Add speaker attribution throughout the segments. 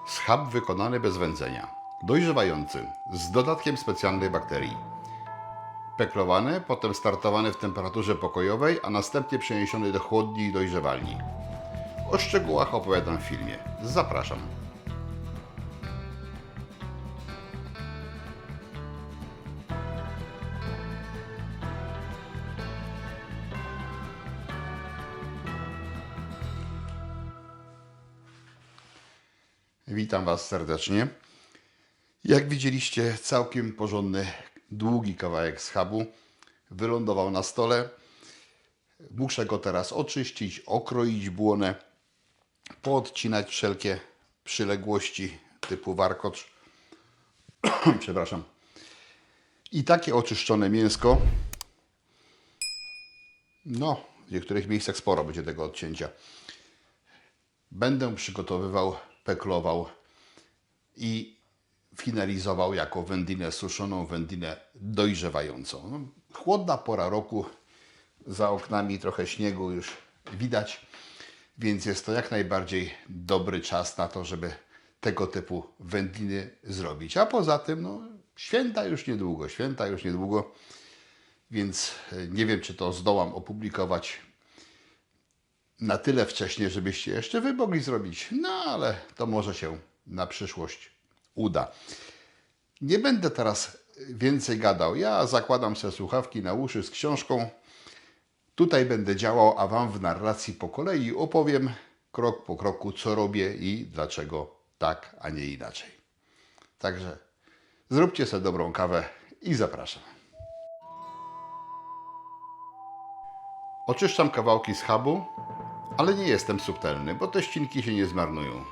Speaker 1: Schab wykonany bez wędzenia. Dojrzewający, z dodatkiem specjalnych bakterii. Peklowany, potem startowany w temperaturze pokojowej, a następnie przeniesiony do chłodni i dojrzewalni. O szczegółach opowiadam w filmie. Zapraszam. Witam Was serdecznie. Jak widzieliście, całkiem porządny, długi kawałek schabu wylądował na stole. Muszę go teraz oczyścić, okroić błonę, poodcinać wszelkie przyległości typu warkocz. Przepraszam. I takie oczyszczone mięsko, w niektórych miejscach sporo będzie tego odcięcia, będę przygotowywał, peklował i finalizował jako wędlinę suszoną, wędlinę dojrzewającą. Chłodna pora roku, za oknami trochę śniegu już widać, więc jest to jak najbardziej dobry czas na to, żeby tego typu wędliny zrobić. A poza tym, święta już niedługo, więc nie wiem, czy to zdołam opublikować na tyle wcześnie, żebyście jeszcze wy mogli zrobić. Ale to może się na przyszłość uda. Nie będę teraz więcej gadał. Ja zakładam sobie słuchawki na uszy z książką. Tutaj będę działał, a Wam w narracji po kolei opowiem krok po kroku, co robię i dlaczego tak, a nie inaczej. Także zróbcie sobie dobrą kawę i zapraszam. Oczyszczam kawałki schabu, ale nie jestem subtelny, bo te ścinki się nie zmarnują.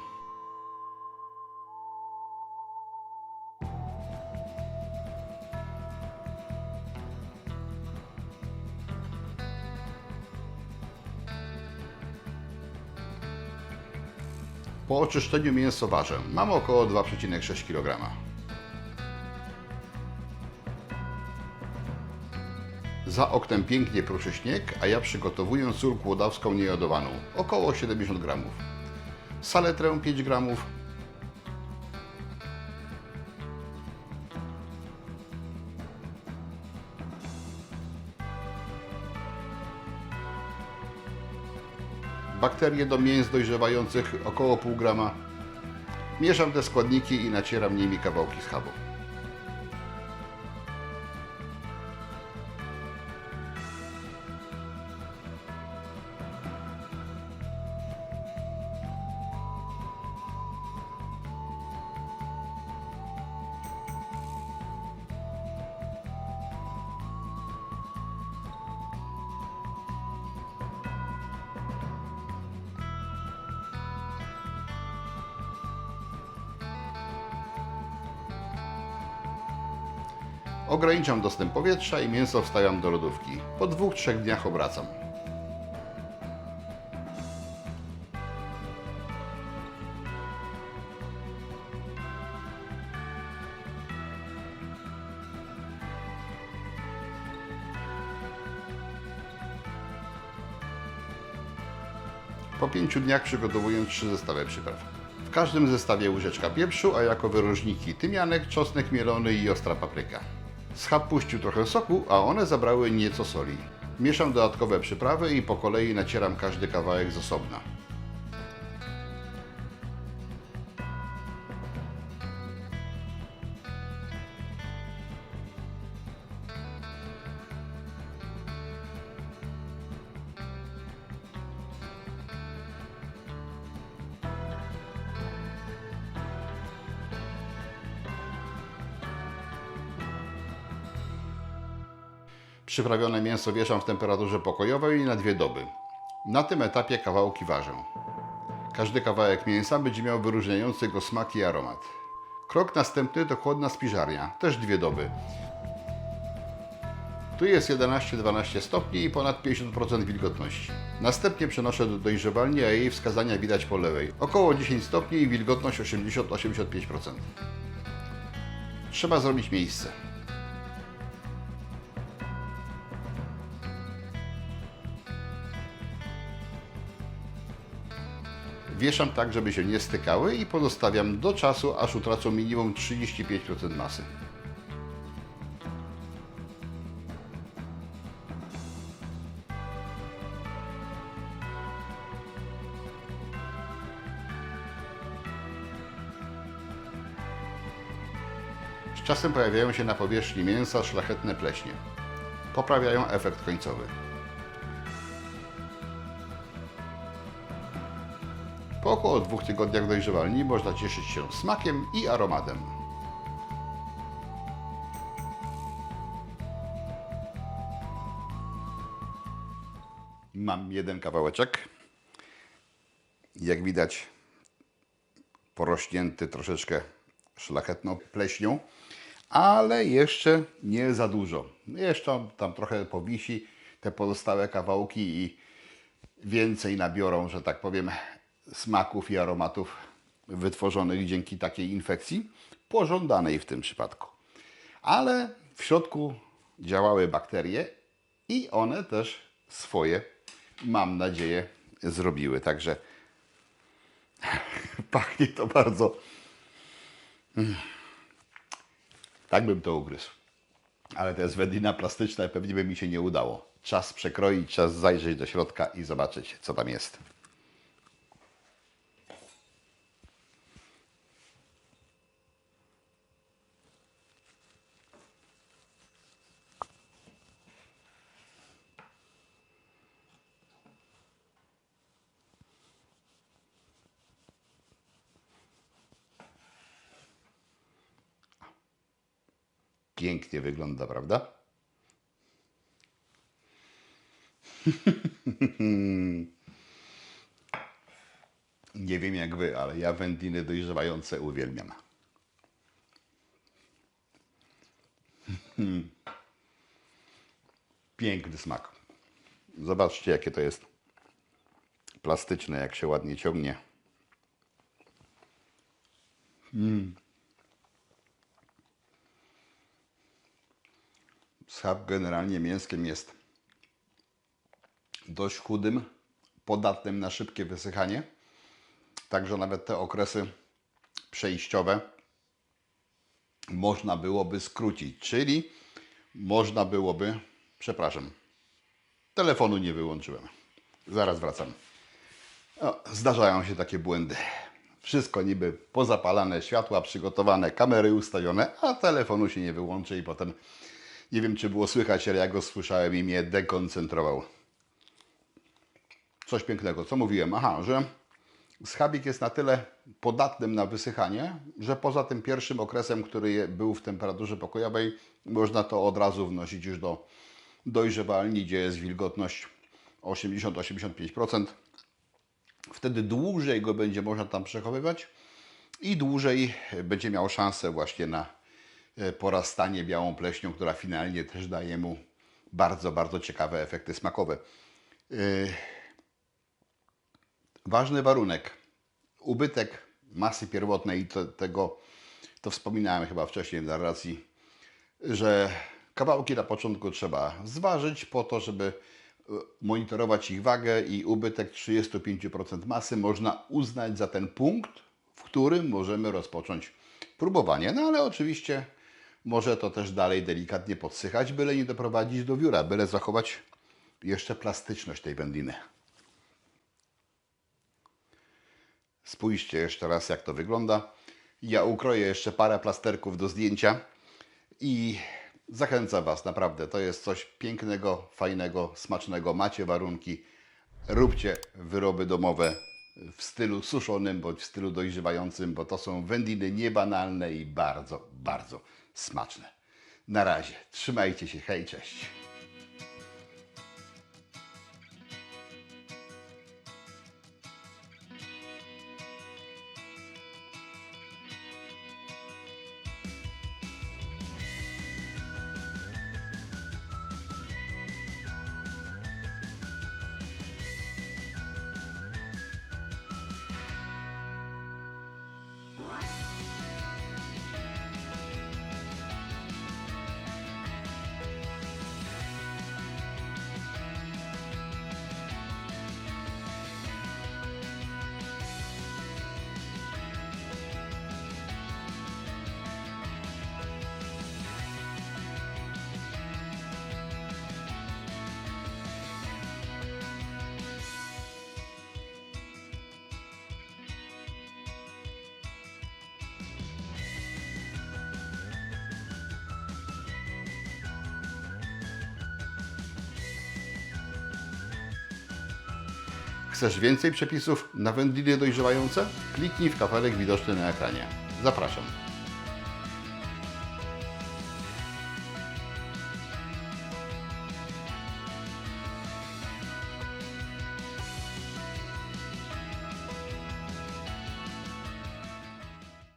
Speaker 1: Po oczyszczeniu mięso ważę. Mam około 2,6 kg. Za oknem pięknie pruszy śnieg, a ja przygotowuję sól kłodawską niejodowaną, około 70 g. Saletrę 5 g. Bakterie do mięs dojrzewających około pół grama. Mieszam te składniki i nacieram nimi kawałki schabu. Ograniczam dostęp powietrza i mięso wstawiam do lodówki. Po 2-3 dniach obracam. Po 5 dniach przygotowuję 3 zestawy przypraw. W każdym zestawie łyżeczka pieprzu, a jako wyróżniki tymianek, czosnek mielony i ostra papryka. Schab puścił trochę soku, a one zabrały nieco soli. Mieszam dodatkowe przyprawy i po kolei nacieram każdy kawałek z osobna. Przyprawione mięso wieszam w temperaturze pokojowej na 2 doby. Na tym etapie kawałki ważę. Każdy kawałek mięsa będzie miał wyróżniający go smak i aromat. Krok następny to chłodna spiżarnia, też 2 doby. Tu jest 11-12 stopni i ponad 50% wilgotności. Następnie przenoszę do dojrzewalni, a jej wskazania widać po lewej. Około 10 stopni i wilgotność 80-85%. Trzeba zrobić miejsce. Wieszam tak, żeby się nie stykały i pozostawiam do czasu, aż utracą minimum 35% masy. Z czasem pojawiają się na powierzchni mięsa szlachetne pleśnie. Poprawiają efekt końcowy. Po około 2 tygodniach dojrzewalni można cieszyć się smakiem i aromatem. Mam jeden kawałeczek. Jak widać, porośnięty troszeczkę szlachetną pleśnią, ale jeszcze nie za dużo. Jeszcze tam trochę powisi te pozostałe kawałki i więcej nabiorą, że tak powiem, smaków i aromatów wytworzonych dzięki takiej infekcji, pożądanej w tym przypadku. Ale w środku działały bakterie i one też swoje, mam nadzieję, zrobiły. Także pachnie to bardzo. Tak bym to ugryzł. Ale to jest wędlina plastyczna i pewnie by mi się nie udało. Czas przekroić, czas zajrzeć do środka i zobaczyć, co tam jest. Pięknie wygląda, prawda? Nie wiem jak wy, ale ja wędliny dojrzewające uwielbiam. Piękny smak. Zobaczcie, jakie to jest plastyczne, jak się ładnie ciągnie. Schab generalnie mięskiem jest dość chudym, podatnym na szybkie wysychanie. Także nawet te okresy przejściowe można byłoby skrócić. Czyli można byłoby, przepraszam, telefonu nie wyłączyłem. Zaraz wracam. No, zdarzają się takie błędy. Wszystko niby pozapalane, światła przygotowane, kamery ustawione, a telefonu się nie wyłączy i potem nie wiem, czy było słychać, ale ja go słyszałem i mnie dekoncentrował. Coś pięknego. Co mówiłem? Aha, że schabik jest na tyle podatnym na wysychanie, że poza tym pierwszym okresem, który był w temperaturze pokojowej, można to od razu wnosić już do dojrzewalni, gdzie jest wilgotność 80-85%. Wtedy dłużej go będzie można tam przechowywać i dłużej będzie miał szansę właśnie na porastanie białą pleśnią, która finalnie też daje mu bardzo, bardzo ciekawe efekty smakowe. Ważny warunek. Ubytek masy pierwotnej i to wspominałem chyba wcześniej w narracji, że kawałki na początku trzeba zważyć po to, żeby monitorować ich wagę i ubytek 35% masy można uznać za ten punkt, w którym możemy rozpocząć próbowanie. No ale oczywiście może to też dalej delikatnie podsychać, byle nie doprowadzić do wióra, byle zachować jeszcze plastyczność tej wędliny. Spójrzcie jeszcze raz, jak to wygląda. Ja ukroję jeszcze parę plasterków do zdjęcia i zachęcam Was, naprawdę. To jest coś pięknego, fajnego, smacznego. Macie warunki, róbcie wyroby domowe w stylu suszonym bądź w stylu dojrzewającym, bo to są wędliny niebanalne i bardzo, bardzo smaczne. Na razie. Trzymajcie się. Hej, cześć. Chcesz więcej przepisów na wędliny dojrzewające? Kliknij w kafelek widoczny na ekranie. Zapraszam.